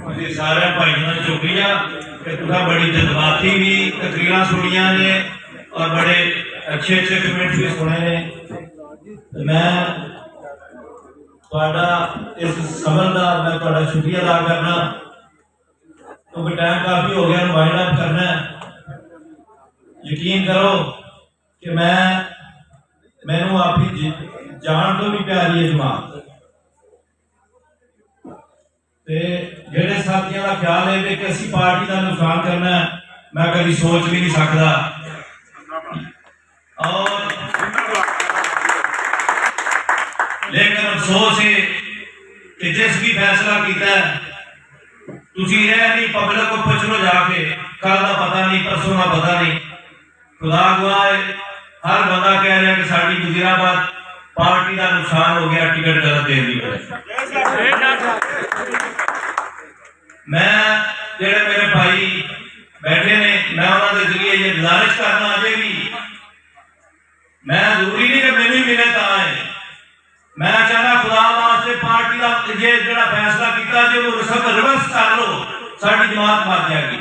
सारे भाइयों का शुक्रिया कि तुम बड़ी जज्बाती भी तकरीर सुनिया ने और बड़े अच्छे अच्छे कमेंट्स भी सुने ने। मैं इस सबर का मैं शुक्रिया अदा करना क्योंकि टाइम काफी हो गया वाइंड अप करना है। यकीन करो कि मैनू आपकी जान तो भी प्यारी है जमात जेडे साथियों का ख्याल है कि असी पार्टी का नुकसान करना है, मैं कभी सोच भी नहीं सकता। और लेकिन अफसोस है कि जिस भी फैसला किया तुसी नहीं पब्लिक को पूछ लो जाके, कल का पता नहीं परसों का पता नहीं। खुदा गवाह हर बंदा कह रहा है कि साड़ी वजीराबाद पार्टी का नुकसान हो गया, टिकट गलत दे दी। मैं जेडे मेरे भाई बैठे ने मैं उन्होंने जरिए ये गुजारिश करना अजे भी मैं जरूरी नहीं कि मैंने मिले ता है। मैं चाहना खुदा वास्ते पार्टी का ये जरा फैसला किया जो वो सब रिवर्स कर लो, साड़ी जमात मार जाएगी।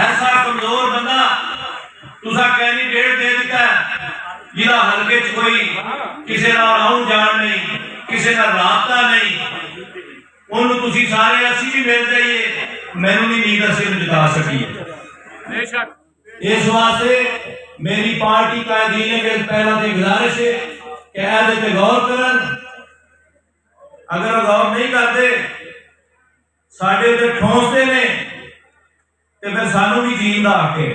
ऐसा कमजोर बंदा तुसा कैंडिडेट दे दिता जिला हल्के च कोई किसी का आउन जान नहीं, किसी का राबता नहीं, उन्होंने तुसी सारे असी भी मिल जाइए, मैनू नहीं नींद असी जिता सकी। इस वास्ते मेरी पार्टी कायदीन के पहला तो गुजारिश है कि ऐसे पे गौर करन। अगर गौर नहीं करते साडे ते ठोसते ने ते फिर सानू भी जीन दा हक है।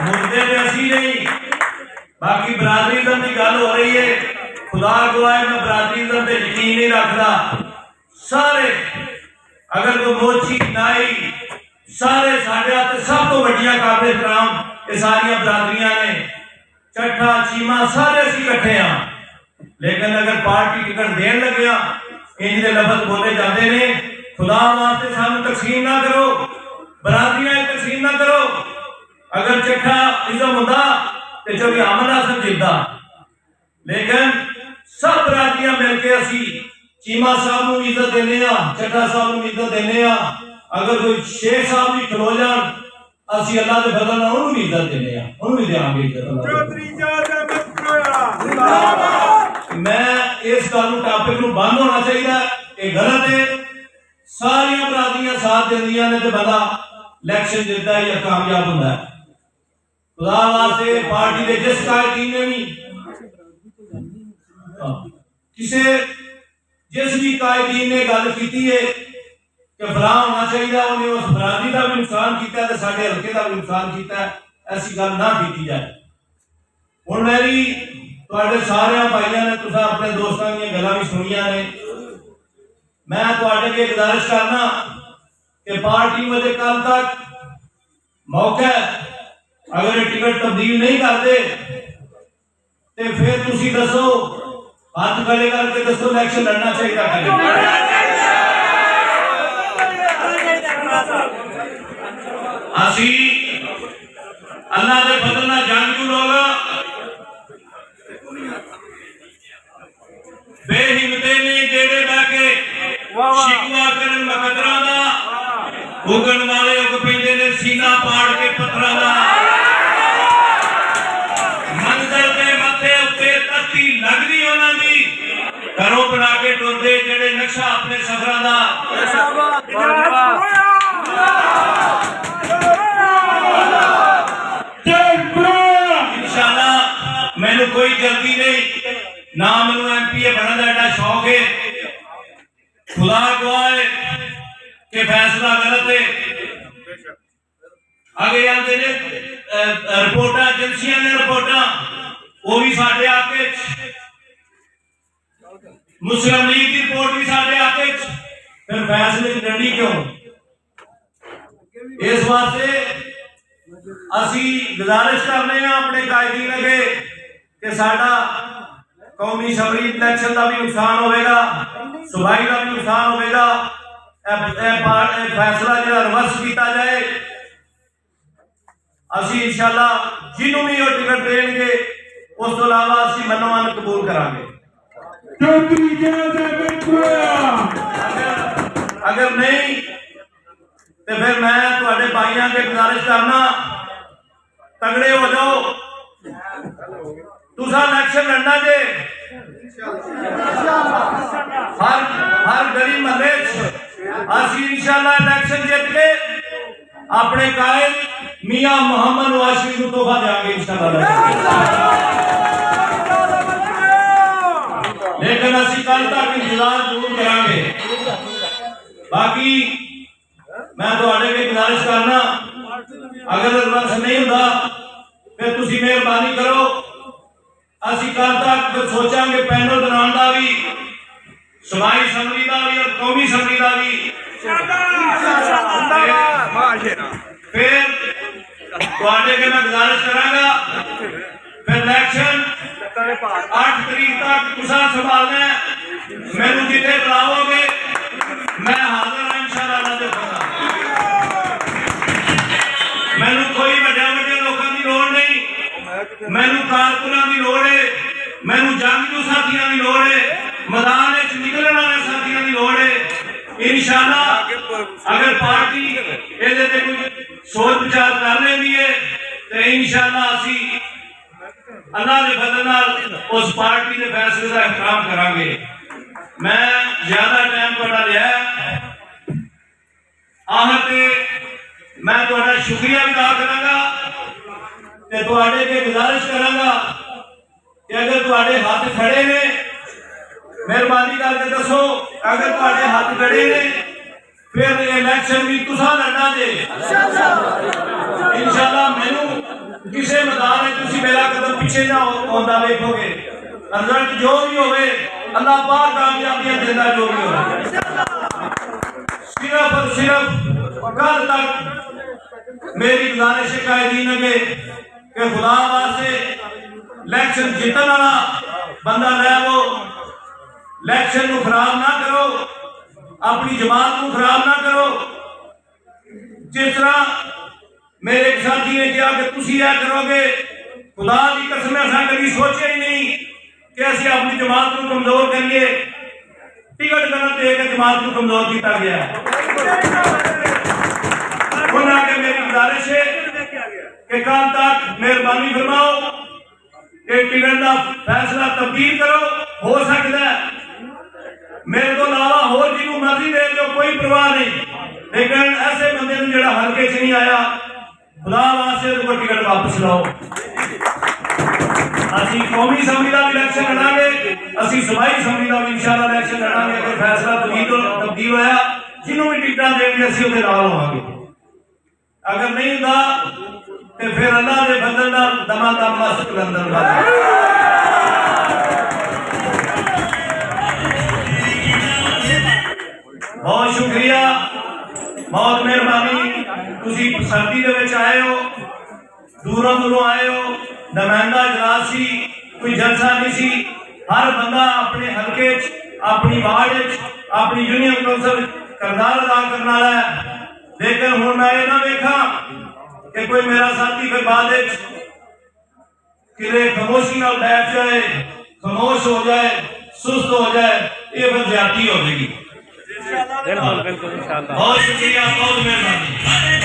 मुद्दे ते असी नहीं, बाकी बरादरीज़म की गल हो रही है। खुदा गवाह मैं बरादरीज़म पे यकीन नहीं रखता। सारे अगर कोई मोची नाई सारे साढ़े सब तो वड्डियां काबिल एहतराम ये सारिया बरादरियां ने, चट्ठा चीमा सारे असी इकट्ठे हाँ। लेकिन अगर पार्टी टिकट देन लगे इंज दे लफ्ज बोले जाते ने, खुदा वास्ते सानू तकसीम ना करो, बरादरियां तकसीम ना करो। अगर चट्ठा इज्जत होंदा ते चौधरी अहमद हसन जिद्दा, लेकिन सब बरादरियां मिलके असी चीमा साहब को इज्जत देने, चट्ठा साहब को इज्जत देने। अगर कोई शेख साहब भी खलो जान असी अल्लाह के फजल नाल उन्होंने इज्जत देने, उन्होंने देंगे इज्जत। मैं इस गल टॉपिक को बंद होना चाहिए, ये गलत है। सारिया बरादरियां साथ देंदियां ने तो बंदा इलेक्शन जीतता है या कामयाब होता है। खुदा वास्ते पार्टी के जिस कायदीन ने भी किसी जिस भी कायदीन ने गल की है कि फला होना चाहिए, उन्हें उस बरादरी का भी नुकसान किया है, साढ़े हल्के का भी नुकसान किया है, ऐसी गल ना की जाए। हुण मेरी तुहाडे सारे भाइयों ने तुसां अपने दोस्तों दी गल्लां भी सुनियां ने। मैं तुहाडे अगे गुजारिश करना कि पार्टी मुझे कल तक मौका है, अगर टिकट तब्दील नहीं करते तो फिर तुसी दसो, हाथ खड़े करके दसो इलेक्शन लड़ना चाहिए। असी अल्लाह के फजल नाल जंगजू लोग बेहिम्मते ने जेड़े बैके शिकवा करन मकदरा दा, उगन वाले उग पैंदे ने सीना पाड़ के पत्थरां दा। मंदिर के मथे उत्ते तत्ती लगदी उन्हां दी, घरों बना के टुरदे जेड़े नक्शा अपने सफरां दा। इंशाअल्लाह मैनू कोई जल्दी नहीं, ना मैनू एमपीए बनने का एडा शौक है। खुदा गवाह है कि फैसला गलत है। आगे आते ने रिपोर्ट एजेंसियां ने रिपोर्टा वो भी साढ़े आके, मुस्लिम लीग की रिपोर्ट भी साढ़े आके, फिर फैसले की डंडी क्यों? इस वास्ते असी गुजारिश करने अपने कायदीन अगे कि साडा कौमी असम्बली इलेक्शन का भी नुकसान होगा, सूबाई का भी नुकसान होगा। फैसला जो रिवर्स किया जाए, असी इंशाअल्लाह जिन्हों भी टिकट देंगे उस तो इलावा असीं मनोमन कबूल करांगे। अगर नहीं तो फिर मैं तुहाडे भाइयों से गुजारिश करना, तगड़े हो जाओ, तुसा इलेक्शन लड़ना जे हर गली महल्ले असीं इंशाअल्लाह इलेक्शन जीत के अपने कायद मियां मोहम्मद नवाज शरीफ को तोहफा देंगे इंशाअल्लाह। लेकिन असीं कल तक इंतजार जरूर करांगे। बाकी मैं तुहाडे अगे गुजारिश करना, अगर रिवर्स नहीं होता फिर तुसीं मेहरबानी करो, असीं कल तक सोचांगे पैनल बनाने का भी, सूबाई असैंबली का भी और कौमी असैंबली का भी। फिर तुहाडे अगे मैं गुजारिश करांगा, फिर इलेक्शन 8 तरीक तक तुसां संभालना है। मैनू जिथे बुलाओगे मैं हाजिर हाँ इंशाअल्लाह। मैनू कोई वड्डे वड्डे लोगों की लोड़ नहीं, मैनू कारकुनां की लोड़ है, मैनू जंगजू साथियों की लोड़ है, मैदान निकलने वाले साथियों की लोड़ है। इंशाअल्लाह अगर पार्टी इहदे ते कोई सोच विचार कर लेंदी है तो इंशाअल्लाह असीं अल्लाह के फजल नाल उस पार्टी के फैसले का एहतराम करांगे। मैं ज्यादा टाइम तुहाडा लिया आहते मैं तुहाडा शुक्रिया अदा करांगा ते तुहाडे अगे गुजारिश करांगा कि अगर तुहाडे हाथ खड़े ने, मेहरबानी करके दसो, अगर तुहाडे हाथ खड़े ने फिर इलेक्शन भी तुसां लड़ना जे इंशाअल्लाह। मैनू किसी मैदान में तुसीं मेरा कदम पीछे ना आउंदा वेखोगे। रिजल्ट जो भी होवे अल्लाह पाक कामयाबियां देंदा, जो भी होवे। सिर्फ और सिर्फ कल तक मेरी गुजारिश है कायदीन अगे कि खुदा वास्ते इलेक्शन जीतने वाला बंदा लैवो, इलेक्शन को खराब ना करो, अपनी जमात को खराब ना करो। जिस तरह मेरे एक साथी ने कहा कि तुसी यह करोगे, खुदा की कसम असां कभी सोचा ही नहीं कि असीं अपनी जमात को कमजोर करिए। टिकट गलत देकर जमात को कमजोर किया गया। उन्होंने मेरी गुजारिश है कि कल तक मेहरबानी फरमाओ कि टिकट का फैसला तब्दील करो। हो सकता है मेरे तो अलावा होर जिन्हों मर्जी दे दो, कोई परवाह नहीं, लेकिन ऐसे बंदे जो हल्के च नहीं आया, खुदा वास्ते को टिकट वापस लाओ। असीं कौमी असैंबली का भी इलेक्शन लड़ांगे, असीं सूबाई असैंबली का भी इंशाअल्लाह इलेक्शन लड़ांगे। अगर फैसला तब्दील होया, जिन्हों भी टिकटां देंगे असीं उहदे नाल होवांगे। अगर नहीं होता तो फिर अल्लाह के फजल नाल दमादम मस्त कलंदर ला। बहुत शुक्रिया, बहुत मेहरबानी। तुसी सर्दी दे विच आए हो, दूरों दूरों आए हो, नुमाइंदा इजलास सी, कोई जलसा नहीं सी। हर बंदा अपने हल्के अपनी वार्ड अपनी यूनियन कौंसल किरदार अदा करने वाला है। लेकिन हुण मैं ये ना वेखा कि कोई मेरा साथी फिर बाद किले खामोशी नाल बैठ जाए, खामोश हो जाए, सुस्त हो जाए, ये फिर ज्यादती हो जाएगी। बहुत शुक्रिया, बहुत मेहरबानी।